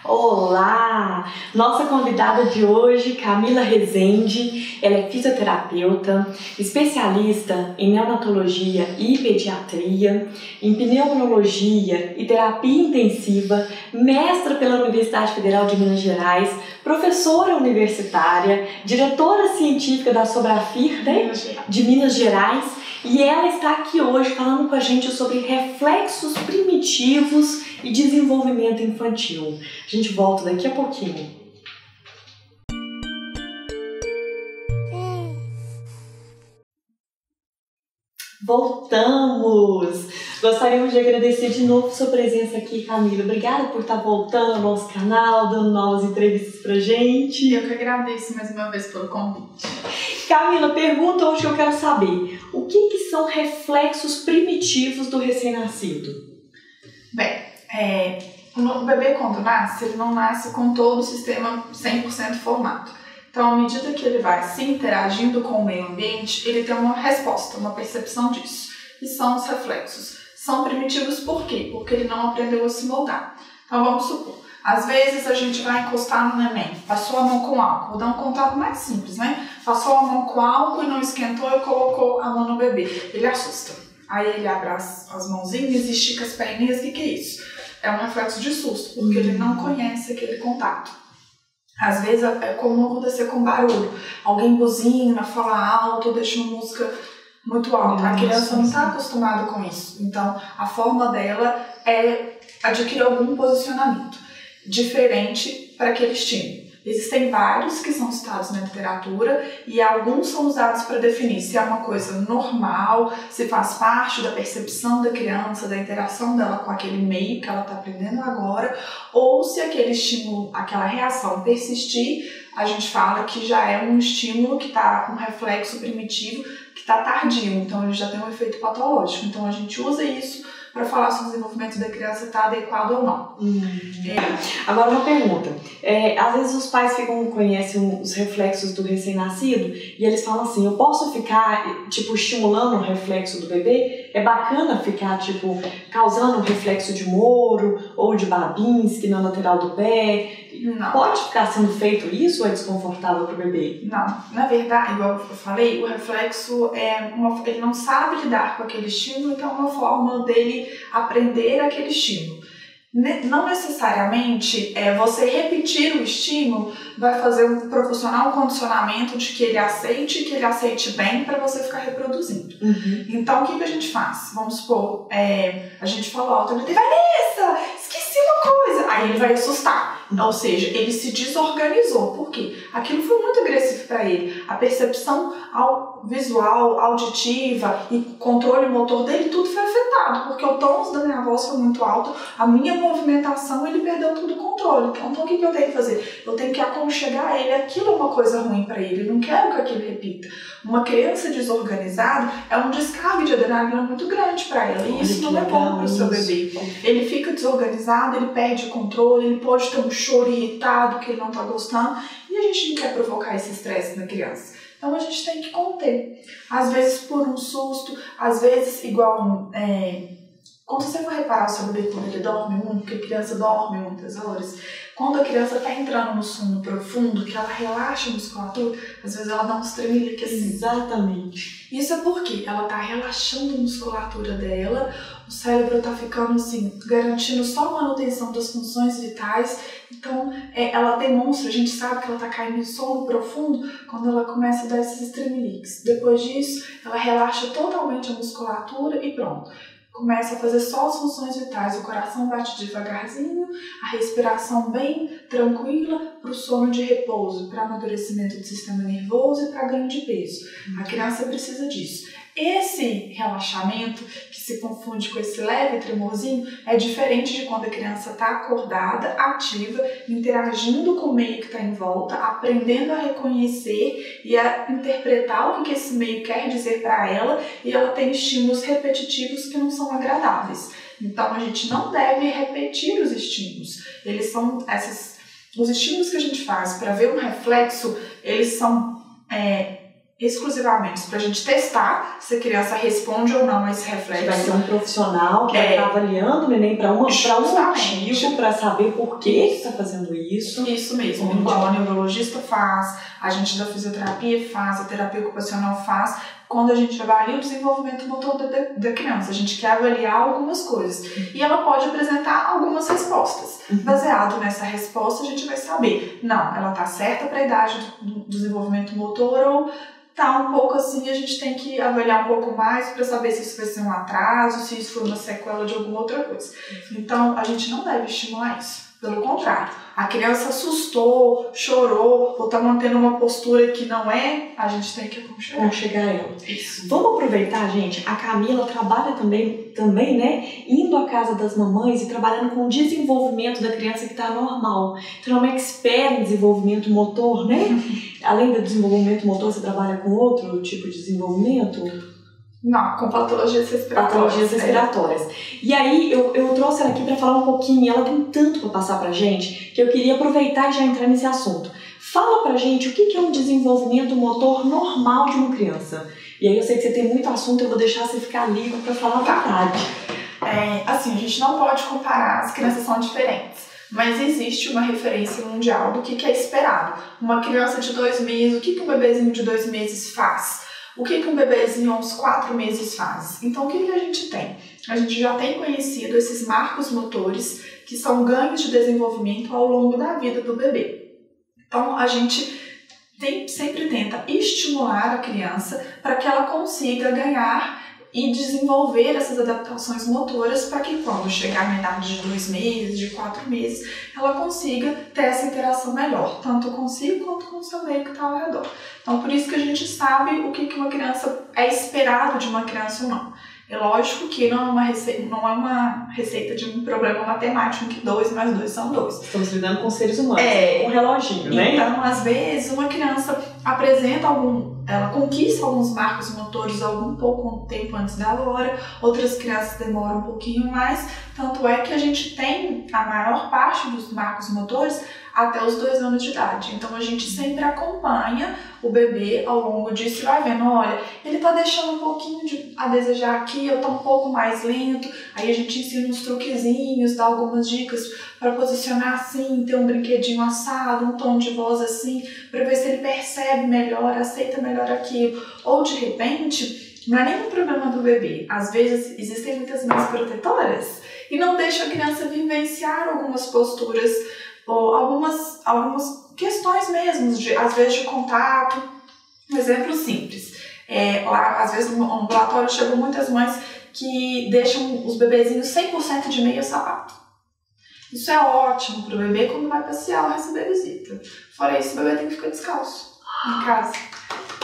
Olá! Nossa convidada de hoje, Camila Rezende, ela é fisioterapeuta, especialista em neonatologia e pediatria, em pneumologia e terapia intensiva, mestra pela Universidade Federal de Minas Gerais, professora universitária, diretora científica da Sobrafir de Minas Gerais, e ela está aqui hoje falando com a gente sobre reflexos primitivos e desenvolvimento infantil. A gente volta daqui a pouquinho. Voltamos! Gostaríamos de agradecer de novo sua presença aqui, Camila. Obrigada por estar voltando ao nosso canal, dando novas entrevistas pra gente. Eu que agradeço mais uma vez pelo convite. Camila, pergunta hoje que eu quero saber. O que são reflexos primitivos do recém-nascido? Bem, o bebê quando nasce, ele não nasce com todo o sistema 100% formado. Então, à medida que ele vai se interagindo com o meio ambiente, ele tem uma resposta, uma percepção disso. E são os reflexos. São primitivos por quê? Porque ele não aprendeu a se moldar. Então, vamos supor, às vezes a gente vai encostar no neném, passou a mão com álcool, vou dar um contato mais simples, né? Passou a mão com álcool e não esquentou e colocou a mão no bebê. Ele assusta. Aí ele abre as mãozinhas e estica as perninhas. O que é isso? É um reflexo de susto, porque ele não conhece aquele contato. Às vezes é comum acontecer com barulho. Alguém buzina, fala alto, deixa uma música muito alta. A criança não está acostumada com isso. Então, a forma dela é adquirir algum posicionamento diferente para aquele estímulo. Existem vários que são citados na literatura e alguns são usados para definir se é uma coisa normal, se faz parte da percepção da criança, da interação dela com aquele meio que ela está aprendendo agora, ou se aquele estímulo, aquela reação persistir, a gente fala que já é um estímulo que está um reflexo primitivo que está tardio, então ele já tem um efeito patológico. Então a gente usa isso para falar se o desenvolvimento da criança está adequado ou não. Agora uma pergunta. Às vezes os pais conhecem os reflexos do recém-nascido e eles falam assim, eu posso ficar, estimulando o reflexo do bebê? É bacana ficar, causando um reflexo de Moro ou de Babinski na lateral do pé? Não. Pode ficar sendo feito isso ou é desconfortável para o bebê? Não. Na verdade, igual eu falei, o reflexo ele não sabe lidar com aquele estímulo, então é uma forma dele aprender aquele estímulo. Não necessariamente você repetir o estímulo vai proporcionar um condicionamento de que ele aceite bem para você ficar reproduzindo. Então, o que a gente faz? Vamos supor, a gente falou alto, ele Vanessa, esqueci uma coisa. Aí ele vai assustar. Ou seja, ele se desorganizou. Por quê? Aquilo foi muito agressivo para ele. A percepção visual, auditiva e controle motor dele, tudo foi afetado. Porque o tom da minha voz foi muito alto, a minha movimentação, ele perdeu todo o controle. Então, o que eu tenho que fazer? Eu tenho que aconchegar ele. Aquilo é uma coisa ruim para ele. Eu não quero que aquilo repita. Uma criança desorganizada é um descarga de adrenalina muito grande para ela. E isso não é bom para o seu bebê. Ele fica desorganizado, ele perde o controle, ele pode ter um choro irritado que ele não está gostando. E a gente não quer provocar esse estresse na criança. Então a gente tem que conter. Às vezes por um susto, às vezes igual... Quando você for reparar o seu bebê quando ele dorme muito, porque a criança dorme muitas horas, quando a criança está entrando no sono profundo, que ela relaxa a musculatura, às vezes ela dá uns tremeliques assim. Exatamente. Isso é porque ela está relaxando a musculatura dela, o cérebro está ficando assim, garantindo só a manutenção das funções vitais. Então, ela demonstra, a gente sabe que ela está caindo em sono profundo quando ela começa a dar esses tremeliques. Depois disso, ela relaxa totalmente a musculatura e pronto. Começa a fazer só as funções vitais, o coração bate devagarzinho, a respiração bem tranquila para o sono de repouso, para amadurecimento do sistema nervoso e para ganho de peso. A criança precisa disso. Esse relaxamento, que se confunde com esse leve tremorzinho, é diferente de quando a criança está acordada, ativa, interagindo com o meio que está em volta, aprendendo a reconhecer e a interpretar o que esse meio quer dizer para ela, e ela tem estímulos repetitivos que não são agradáveis. Então a gente não deve repetir os estímulos. Eles são os estímulos que a gente faz para ver um reflexo, eles são exclusivamente para a gente testar se a criança responde ou não a esse reflexo. Vai ser um profissional que vai estar avaliando o neném para um motivo, para saber por que está fazendo isso. Isso mesmo, igual a neurologista faz, a gente da fisioterapia faz, a terapia ocupacional faz. Quando a gente avalia o desenvolvimento motor da criança, a gente quer avaliar algumas coisas. E ela pode apresentar algumas respostas. Baseado nessa resposta, a gente vai saber, não, ela está certa para a idade do desenvolvimento motor ou tá um pouco assim, a gente tem que avaliar um pouco mais para saber se isso vai ser um atraso, se isso foi uma sequela de alguma outra coisa. Então, a gente não deve estimular isso. Pelo contrário, a criança assustou, chorou, ou tá mantendo uma postura que não é, a gente tem que aconchegar ela. Isso. Vamos aproveitar, gente, a Camila trabalha também, né, indo à casa das mamães e trabalhando com o desenvolvimento da criança que tá normal. Então, é uma expert em desenvolvimento motor, né? Além do desenvolvimento motor, você trabalha com outro tipo de desenvolvimento? Não, com patologias respiratórias. E aí, eu trouxe ela aqui para falar um pouquinho, ela tem tanto para passar pra gente, que eu queria aproveitar e já entrar nesse assunto. Fala pra gente o que é um desenvolvimento motor normal de uma criança. E aí eu sei que você tem muito assunto, eu vou deixar você ficar livre para falar à vontade. Assim, a gente não pode comparar, as crianças são diferentes. Mas existe uma referência mundial do que é esperado. Uma criança de 2 meses, o que um bebezinho de 2 meses faz? O que um bebezinho aos 4 meses faz? Então, o que a gente tem? A gente já tem conhecido esses marcos motores, que são ganhos de desenvolvimento ao longo da vida do bebê. Então, a gente sempre tenta estimular a criança para que ela consiga ganhar e desenvolver essas adaptações motoras para que quando chegar na idade de 2 meses, de 4 meses, ela consiga ter essa interação melhor, tanto consigo quanto com o seu meio que está ao redor. Então, por isso que a gente sabe o que uma criança é esperado de uma criança ou não. É lógico que não é uma receita de um problema matemático que 2 mais 2 são 2. Estamos lidando com seres humanos, com um reloginho, né? Então, às vezes, uma criança apresenta ela conquista alguns marcos motores algum pouco tempo antes da hora, outras crianças demoram um pouquinho mais, tanto é que a gente tem a maior parte dos marcos motores até os 2 anos de idade. Então a gente sempre acompanha o bebê ao longo disso e vai vendo, olha, ele tá deixando um pouquinho a desejar aqui, eu tô um pouco mais lento, aí a gente ensina uns truquezinhos, dá algumas dicas para posicionar assim, ter um brinquedinho assado, um tom de voz assim, para ver se ele percebe melhor, aceita melhor aquilo. Ou de repente, não é nenhum problema do bebê. Às vezes existem muitas mães protetoras e não deixam a criança vivenciar algumas posturas ou algumas questões mesmo, às vezes de contato. Um exemplo simples. Lá, às vezes no ambulatório chegam muitas mães que deixam os bebezinhos 100% de meia sapato. Isso é ótimo para o bebê quando vai passear ou receber visita. Fora isso, o bebê tem que ficar descalço em casa.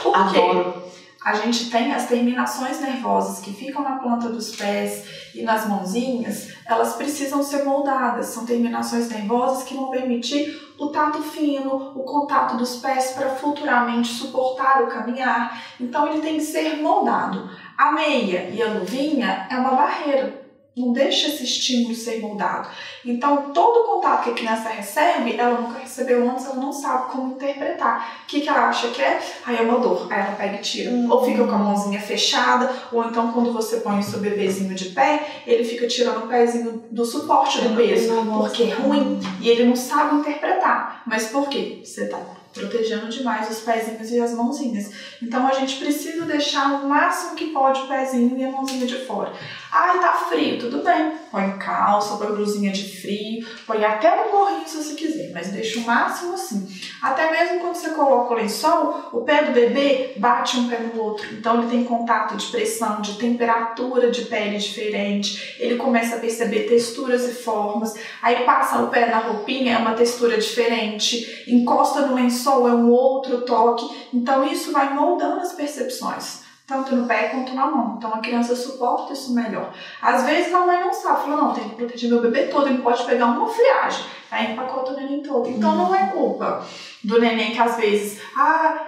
Por quê? Adoro. A gente tem as terminações nervosas que ficam na planta dos pés e nas mãozinhas, elas precisam ser moldadas. São terminações nervosas que vão permitir o tato fino, o contato dos pés para futuramente suportar o caminhar. Então ele tem que ser moldado. A meia e a luvinha é uma barreira. Não deixa esse estímulo ser moldado. Então, todo o contato que a criança recebe, ela nunca recebeu antes, ela não sabe como interpretar. O que ela acha que é? Aí é uma dor. Aí ela pega e tira. Ou fica com a mãozinha fechada, ou então quando você põe o seu bebezinho de pé, ele fica tirando o pezinho do suporte do peso, porque é ruim. E ele não sabe interpretar. Mas por quê? Você tá protegendo demais os pezinhos e as mãozinhas. Então a gente precisa deixar o máximo que pode o pezinho e a mãozinha de fora. Ai, tá frio, tudo bem. Põe calça, põe blusinha de frio, põe até um gorrinho se você quiser, mas deixa o máximo assim. Até mesmo quando você coloca o lençol, o pé do bebê bate um pé no outro. Então ele tem contato de pressão, de temperatura de pele diferente. Ele começa a perceber texturas e formas. Aí passa o pé na roupinha, é uma textura diferente. Encosta no lençol, é um outro toque. Então isso vai moldando as percepções, tanto no pé quanto na mão. Então a criança suporta isso melhor. Às vezes a mãe não sabe, fala, não, tem que proteger meu bebê todo, ele pode pegar uma friagem. Aí empacota o neném todo. Então não é culpa do neném que às vezes,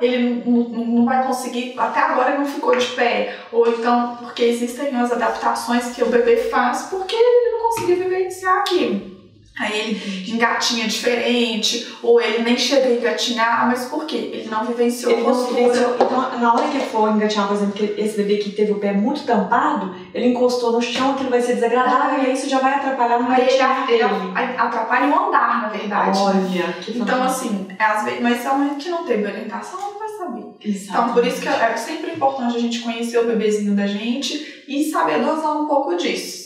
ele não vai conseguir, até agora ele não ficou de pé. Ou então, porque existem as adaptações que o bebê faz porque ele não conseguiu vivenciar aquilo. Aí ele engatinha diferente, ou ele nem chega a engatinhar, mas por quê? Ele não vivenciou postura. Então, na hora que ele for engatinhar, por exemplo, esse bebê que teve o pé muito tampado, ele encostou no chão, aquilo vai ser desagradável, e aí isso já vai atrapalhar no engatinhar dele. Ele atrapalha o andar, na verdade. Olha, que então, assim, às vezes, mas se a mãe que não teve orientação, ela não vai saber. Exatamente. Então, por isso que é sempre importante a gente conhecer o bebezinho da gente e saber dosar um pouco disso.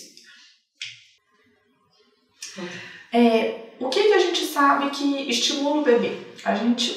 O que a gente sabe que estimula o bebê?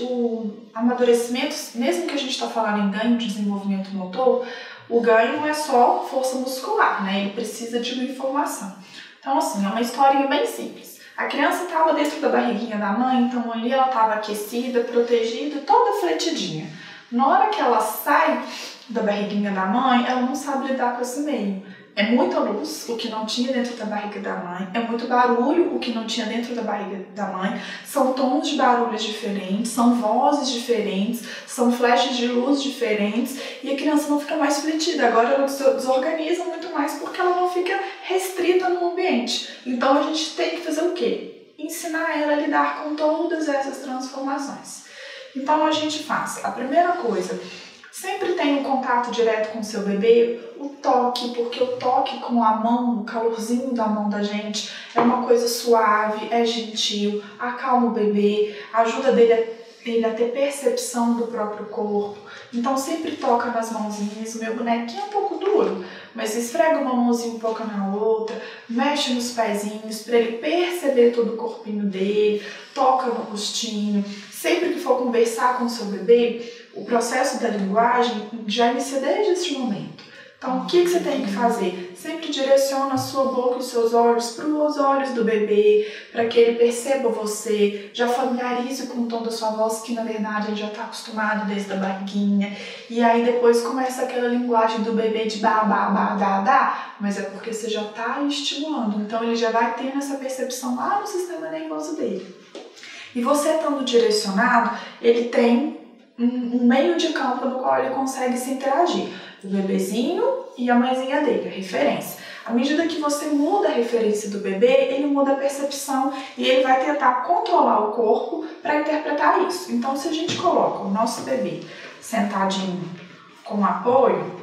O amadurecimento, mesmo que a gente está falando em ganho de desenvolvimento motor, o ganho não é só força muscular, né? Ele precisa de uma informação. Então, assim, é uma historinha bem simples. A criança estava dentro da barriguinha da mãe, então ali ela estava aquecida, protegida, toda fletidinha. Na hora que ela sai da barriguinha da mãe, ela não sabe lidar com esse meio. É muita luz, o que não tinha dentro da barriga da mãe. É muito barulho, o que não tinha dentro da barriga da mãe. São tons de barulhos diferentes, são vozes diferentes, são flashes de luz diferentes. E a criança não fica mais fletida. Agora ela desorganiza muito mais porque ela não fica restrita no ambiente. Então a gente tem que fazer o quê? Ensinar ela a lidar com todas essas transformações. Então a gente faz a primeira coisa. Sempre tem um contato direto com o seu bebê, o toque, porque o toque com a mão, o calorzinho da mão da gente é uma coisa suave, é gentil, acalma o bebê, ajuda ele a ter percepção do próprio corpo. Então sempre toca nas mãozinhas, o meu bonequinho é um pouco duro, mas esfrega uma mãozinha um pouco na outra, mexe nos pezinhos para ele perceber todo o corpinho dele, toca no rostinho. Sempre que for conversar com o seu bebê, o processo da linguagem já inicia desde esse momento. Então, o que você tem que fazer? Sempre direciona a sua boca e os seus olhos para os olhos do bebê, para que ele perceba você, já familiarize com o tom da sua voz, que na verdade ele já está acostumado desde a barriguinha. E aí depois começa aquela linguagem do bebê de babá, dá, mas é porque você já está estimulando. Então, ele já vai tendo essa percepção lá no sistema nervoso dele. E você estando direcionado, ele tem um meio de campo no qual ele consegue se interagir. O bebezinho e a mãezinha dele, a referência. À medida que você muda a referência do bebê, ele muda a percepção e ele vai tentar controlar o corpo para interpretar isso. Então, se a gente coloca o nosso bebê sentadinho com apoio,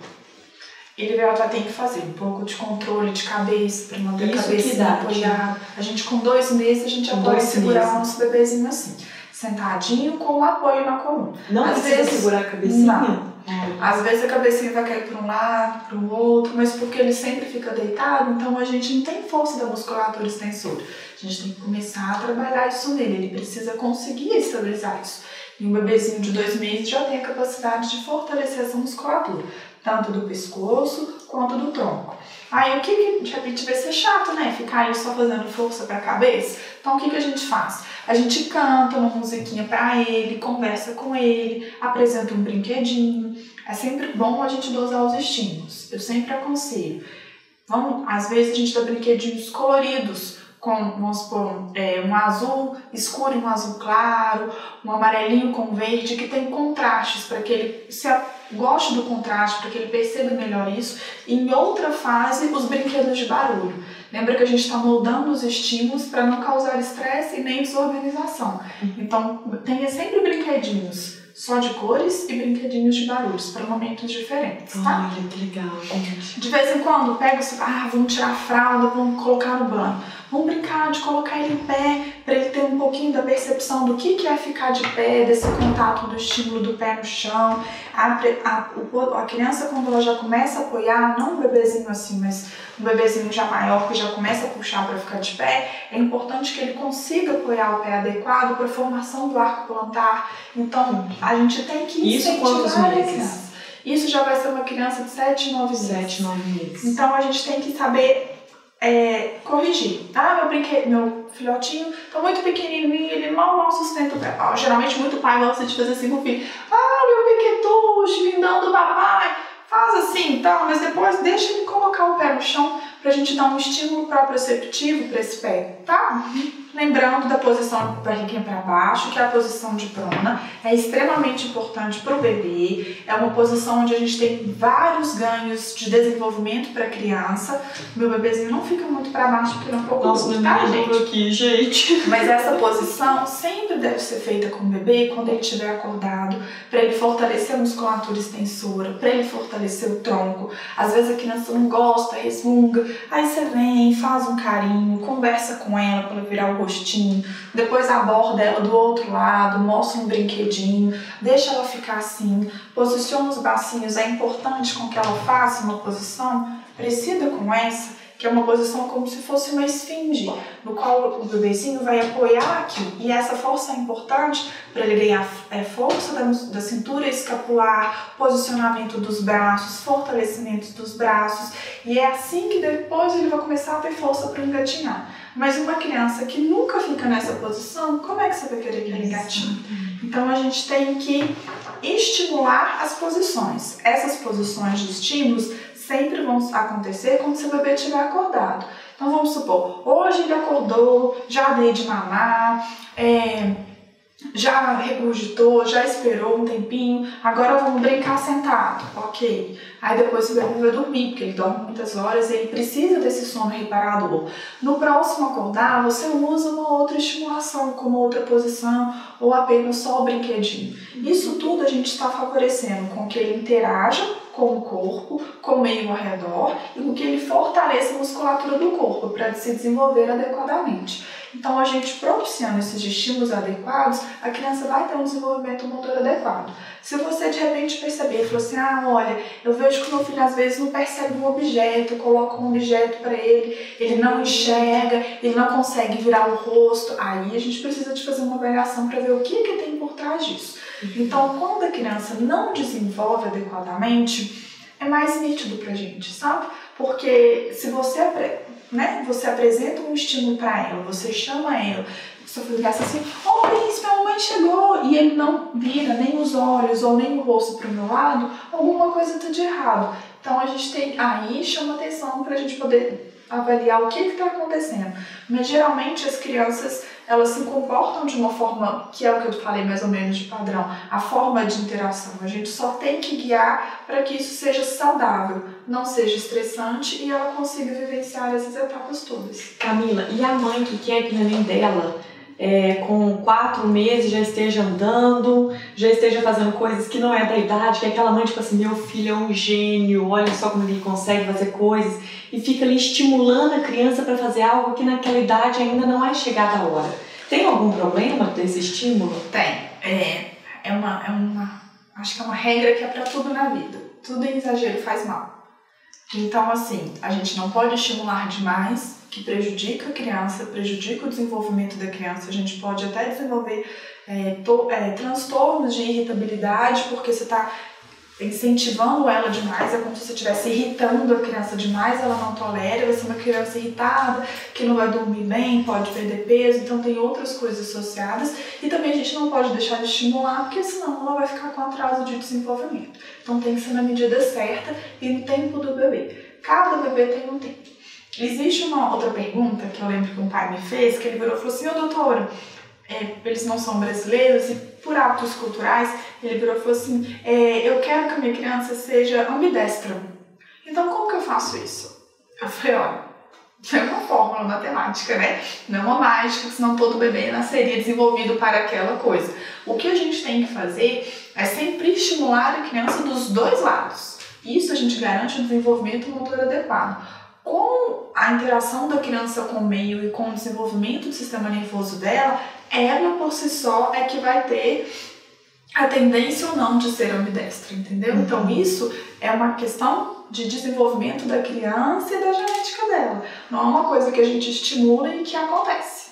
ele já tem que fazer um pouco de controle de cabeça para manter a cabeça apoiada. A gente com 2 meses, a gente já pode segurar o nosso bebezinho assim. Sentadinho com o apoio na coluna. Não às precisa vezes, segurar a cabecinha? Não. Às vezes a cabecinha vai cair para um lado, para o outro, mas porque ele sempre fica deitado, então a gente não tem força da musculatura extensora. A gente tem que começar a trabalhar isso nele, ele precisa conseguir estabilizar isso. E um bebezinho de 2 meses já tem a capacidade de fortalecer essa musculatura, tanto do pescoço quanto do tronco. Aí o que de repente vai ser chato, né? Ficar ali só fazendo força para a cabeça. Então o que a gente faz? A gente canta uma musiquinha para ele, conversa com ele, apresenta um brinquedinho. É sempre bom a gente dosar os estímulos. Eu sempre aconselho. Às vezes a gente dá brinquedinhos coloridos, com, vamos supor, um azul escuro e um azul claro, um amarelinho com verde, que tem contrastes para que ele goste do contraste, para que ele perceba melhor isso. E em outra fase, os brinquedos de barulho. Lembra que a gente está moldando os estímulos para não causar estresse e nem desorganização. Então, tenha sempre brinquedinhos só de cores e brinquedinhos de barulhos para momentos diferentes, tá? Olha, que legal, gente. De vez em quando, pega vamos tirar a fralda, vamos colocar no banho. Vamos brincar de colocar ele em pé, para ele ter um pouquinho da percepção do que é ficar de pé, desse contato do estímulo do pé no chão. A criança, quando ela já começa a apoiar, não um bebezinho assim, mas um bebezinho já maior que já começa a puxar para ficar de pé, é importante que ele consiga apoiar o pé adequado para a formação do arco plantar. Então, a gente tem que incentivar. Isso quantos meses? Isso já vai ser uma criança de 7, 9 meses. 7, 9 meses. Então, a gente tem que saber corrigir. Meu filhotinho tá muito pequenininho, ele mal sustenta o pé. Geralmente, muito pai gosta de fazer assim com o filho. Meu pequetucho, lindão do papai. Faz assim, tá? Mas depois deixa ele colocar o pé no chão pra gente dar um estímulo proprioceptivo para esse pé, tá? Lembrando da posição de barriguinha para baixo, que é a posição de prona, é extremamente importante para o bebê, é uma posição onde a gente tem vários ganhos de desenvolvimento para a criança. Meu bebezinho não fica muito para baixo porque ele é um pouco duro, tá, gente? Aqui, gente. Mas essa posição sempre deve ser feita com o bebê quando ele estiver acordado, para ele fortalecer a musculatura extensora, para ele fortalecer o tronco. Às vezes a criança não gosta, resmunga, aí você vem, faz um carinho, conversa com ela para ela virar o rostinho, depois aborda ela do outro lado, mostra um brinquedinho, deixa ela ficar assim, posiciona os bracinhos. É importante com que ela faça uma posição parecida com essa, que é uma posição como se fosse uma esfinge, no qual o bebezinho vai apoiar aqui. E essa força é importante para ele ganhar força da cintura escapular, posicionamento dos braços, fortalecimento dos braços. E é assim que depois ele vai começar a ter força para engatinhar. Mas uma criança que nunca fica nessa posição, como é que você vai querer que ele engatinhe? Então a gente tem que estimular as posições. Essas posições de estímulos sempre vão acontecer quando seu bebê estiver acordado. Então vamos supor, hoje ele acordou, já dei de mamar, já regurgitou, já esperou um tempinho, agora vamos brincar sentado, ok. Aí depois o bebê vai dormir, porque ele dorme muitas horas e ele precisa desse sono reparador. No próximo acordar, você usa uma outra estimulação, como outra posição, ou apenas só o brinquedinho. Isso tudo a gente está favorecendo com que ele interaja com o corpo, com o meio ao redor e com que ele fortaleça a musculatura do corpo para se desenvolver adequadamente. Então, a gente propiciando esses estímulos adequados, a criança vai ter um desenvolvimento motor adequado. Se você de repente perceber e falar assim, olha, eu vejo que o meu filho às vezes não percebe um objeto, coloca um objeto para ele não enxerga, ele não consegue virar o rosto, aí a gente precisa de fazer uma avaliação para ver o que tem por trás disso. Então, quando a criança não desenvolve adequadamente, é mais nítido pra gente, sabe? Porque se você apresenta um estímulo para ela, você chama ela, seu filho gasta assim, príncipe, a mamãe chegou, e ele não vira nem os olhos ou nem o rosto para o meu lado, alguma coisa está de errado. Então a gente tem, aí chama atenção para a gente poder avaliar o que está acontecendo. Mas geralmente as crianças, elas se comportam de uma forma, que é o que eu falei mais ou menos de padrão, a forma de interação. A gente só tem que guiar para que isso seja saudável, não seja estressante e ela consiga vivenciar essas etapas todas. Camila, e a mãe que quer que o neném dela, com 4 meses, já esteja andando, já esteja fazendo coisas que não é da idade, que é aquela mãe tipo assim, meu filho é um gênio, olha só como ele consegue fazer coisas, e fica ali estimulando a criança para fazer algo que naquela idade ainda não é chegada a hora. Tem algum problema desse estímulo? Tem. Acho que é uma regra que é para tudo na vida. Tudo em exagero faz mal. Então, assim, a gente não pode estimular demais, que prejudica a criança, prejudica o desenvolvimento da criança. A gente pode até desenvolver transtornos de irritabilidade, porque você está incentivando ela demais, é como se você estivesse irritando a criança demais, ela não tolera, vai ser uma criança irritada, que não vai dormir bem, pode perder peso, então tem outras coisas associadas. E também a gente não pode deixar de estimular, porque senão ela vai ficar com atraso de desenvolvimento. Então tem que ser na medida certa e no tempo do bebê. Cada bebê tem um tempo. Existe uma outra pergunta que eu lembro que um pai me fez, que ele virou e falou assim, doutora, eles não são brasileiros e por hábitos culturais, ele virou e falou assim, eu quero que a minha criança seja ambidestra. Então como que eu faço isso? Eu falei, olha, é uma fórmula matemática, né? Não é uma mágica, senão todo bebê nasceria desenvolvido para aquela coisa. O que a gente tem que fazer é sempre estimular a criança dos dois lados. Isso a gente garante o desenvolvimento motor adequado. Com a interação da criança com o meio e com o desenvolvimento do sistema nervoso dela, ela por si só é que vai ter a tendência ou não de ser ambidestra, entendeu? Então isso é uma questão de desenvolvimento da criança e da genética dela. Não é uma coisa que a gente estimula e que acontece.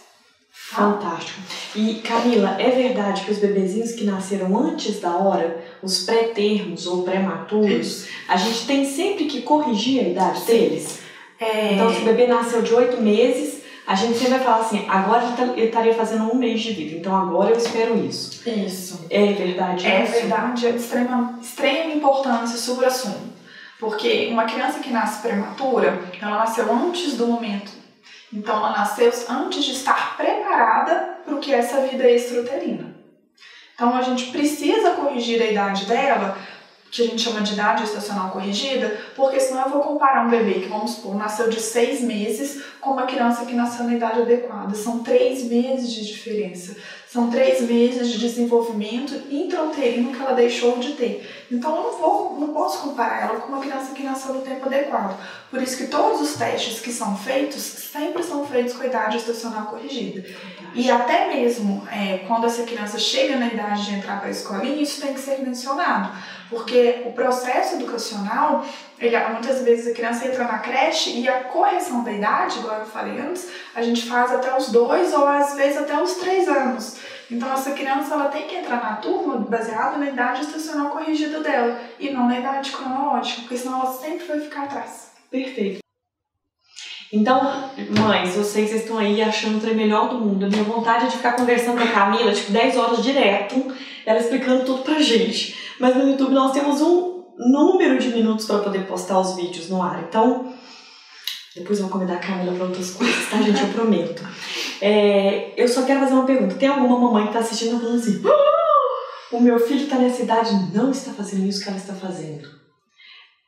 Fantástico. E Camila, é verdade que os bebezinhos que nasceram antes da hora, os pré-termos ou prematuros, a gente tem sempre que corrigir a idade deles? Então, se o bebê nasceu de 8 meses, a gente sempre vai falar assim, agora ele estaria fazendo 1 mês de vida, então agora eu espero isso. Isso. É verdade? É verdade, é de extrema importância sobre o assunto. Porque uma criança que nasce prematura, ela nasceu antes do momento. Então, ela nasceu antes de estar preparada para o que é essa vida extrauterina. Então, a gente precisa corrigir a idade dela, que a gente chama de idade gestacional corrigida, porque senão eu vou comparar um bebê que, vamos supor, nasceu de 6 meses com uma criança que nasceu na idade adequada. São 3 meses de diferença. São 3 meses de desenvolvimento intrauterino que ela deixou de ter. Então eu não posso comparar ela com uma criança que nasceu no tempo adequado. Por isso que todos os testes que são feitos, sempre são feitos com a idade gestacional corrigida. E até mesmo quando essa criança chega na idade de entrar para a escolinha, isso tem que ser mencionado. Porque o processo educacional, muitas vezes a criança entra na creche e a correção da idade, igual eu falei antes, a gente faz até os 2 ou às vezes até os 3 anos. Então essa criança ela tem que entrar na turma baseada na idade gestacional corrigida dela e não na idade cronológica, porque senão ela sempre vai ficar atrás. Perfeito. Então, mães, eu sei que vocês estão aí achando o trem melhor do mundo. A minha vontade é de ficar conversando com a Camila, 10 horas direto, ela explicando tudo pra gente. Mas no YouTube nós temos um número de minutos para poder postar os vídeos no ar. Então, depois eu vou convidar a Camila para outras coisas, tá, gente? Eu prometo. Eu só quero fazer uma pergunta. Tem alguma mamãe que tá assistindo falando assim: o meu filho tá nessa idade e não está fazendo isso que ela está fazendo?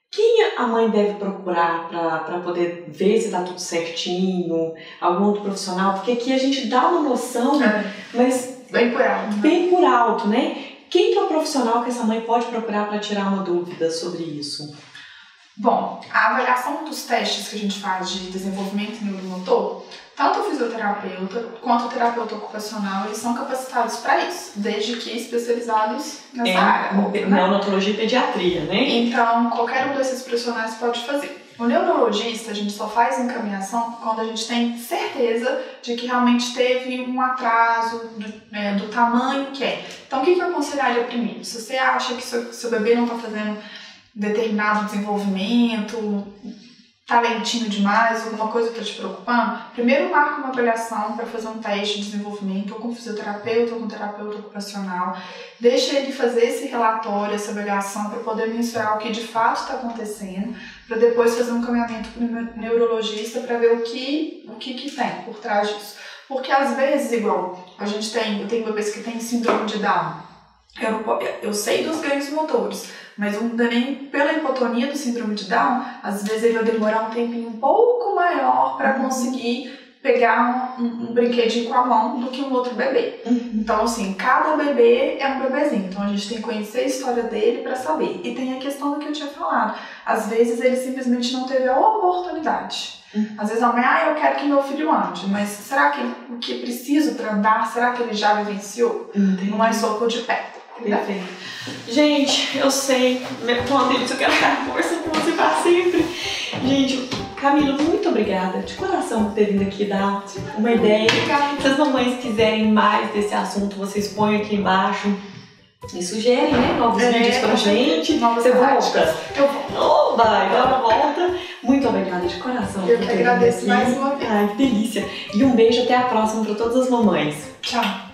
Quem a mãe deve procurar para poder ver se tá tudo certinho? Algum outro profissional? Porque aqui a gente dá uma noção, mas bem por alto. Bem por alto, né? Quem que é o profissional que essa mãe pode procurar para tirar uma dúvida sobre isso? Bom, a avaliação dos testes que a gente faz de desenvolvimento neuromotor, tanto o fisioterapeuta quanto o terapeuta ocupacional, eles são capacitados para isso, desde que especializados nessa área. Neonatologia e pediatria, né? Então, qualquer um desses profissionais pode fazer. O neurologista, a gente só faz encaminhação quando a gente tem certeza de que realmente teve um atraso do tamanho que é. Então, o que eu aconselharia primeiro? Se você acha que seu bebê não está fazendo determinado desenvolvimento, tá lentinho demais, alguma coisa está te preocupando, primeiro marca uma avaliação para fazer um teste de desenvolvimento ou com fisioterapeuta ou com terapeuta ocupacional. Deixa ele fazer esse relatório, essa avaliação para poder mensurar o que de fato está acontecendo, para depois fazer um encaminhamento para o neurologista para ver o que tem por trás disso. Porque às vezes, igual, eu tenho bebês que têm síndrome de Down. Eu sei dos ganhos motores, mas nem pela hipotonia do síndrome de Down, às vezes ele vai demorar um tempinho um pouco maior para conseguir pegar um brinquedinho com a mão do que um outro bebê. Então, assim, cada bebê é um bebezinho. Então, a gente tem que conhecer a história dele para saber. E tem a questão do que eu tinha falado. Às vezes, ele simplesmente não teve a oportunidade. Às vezes, a mãe, eu quero que meu filho ande, mas será que o que preciso para andar, será que ele já vivenciou? Não é só pôr de pé. Perfeito. Gente, eu sei, quando eu quero ficar conversando com você para sempre. Gente, Camila, muito obrigada de coração por ter vindo aqui dar uma ideia. Se as mamães quiserem mais desse assunto, vocês põem aqui embaixo e sugerem, né, novos vídeos pra gente. Você volta? Eu volto. Então volta. Muito obrigada de coração. Eu que agradeço mais uma vez. Ai, que delícia. E um beijo, até a próxima para todas as mamães. Tchau.